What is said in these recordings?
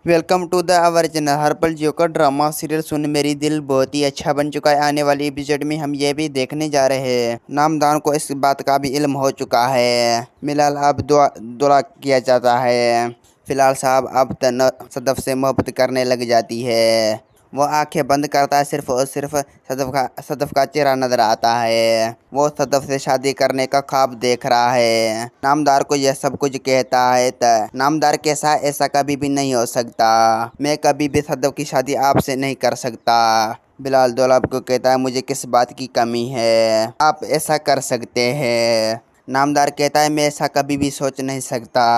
Welcome to the our channel. Harpal Geo का drama serial सुन मेरी दिल बहुत ही अच्छा बन चुका है। आने वाली एपिसोड में हम ये भी देखने जा रहे हैं। नामदार को इस बात का भी इल्म हो चुका है। मिलाल अब दुआ किया जाता है। फिलहाल साहब अब तन सदफ से मोहब्बत करने लग जाती है। वो आंखें बंद करता है, सिर्फ और सिर्फ सदफ का चेहरा नजर आता है। वो सदफ से शादी करने का ख्वाब देख रहा है। नामदार को यह सब कुछ कहता है नामदार के साथ ऐसा कभी भी नहीं हो सकता। मैं कभी भी सदफ की शादी आपसे नहीं कर सकता। बिलाल दौलब को कहता है, मुझे किस बात की कमी है, आप ऐसा कर सकते हैं। नामदार कहता है, मैं ऐसा कभी भी सोच नहीं सकता।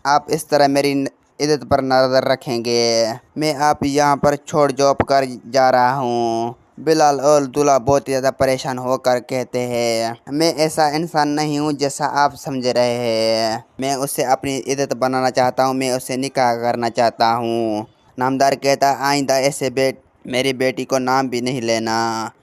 आप इस तरह मेरी इज्जत पर नज़र रखेंगे। मैं आप यहाँ पर छोड़ जॉब कर जा रहा हूँ। बिलाल और दूल्हा बहुत ज़्यादा परेशान होकर कहते हैं, मैं ऐसा इंसान नहीं हूँ जैसा आप समझ रहे हैं। मैं उससे अपनी इज्जत बनाना चाहता हूँ, मैं उससे निकाह करना चाहता हूँ। नामदार कहता, आइंदा ऐसे मेरी बेटी को नाम भी नहीं लेना।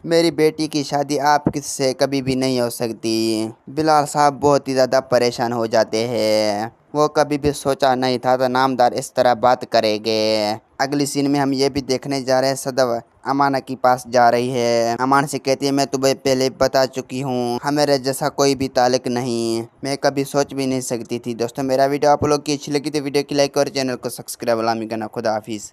मेरी बेटी की शादी आप किससे कभी भी नहीं हो सकती। बिलाल साहब बहुत ही ज़्यादा परेशान हो जाते हैं। वो कभी भी सोचा नहीं था तो नामदार इस तरह बात करेंगे। अगली सीन में हम ये भी देखने जा रहे हैं, सदव अमाना के पास जा रही है। अमान से कहती है, मैं तुम्हें पहले बता चुकी हूँ, हमारे जैसा कोई भी ताल्लुक नहीं। मैं कभी सोच भी नहीं सकती थी। दोस्तों, मेरा वीडियो आप लोग की अच्छी लगी तो वीडियो की लाइक और चैनल को सब्सक्राइब लामी करना। खुदा हाफिज़।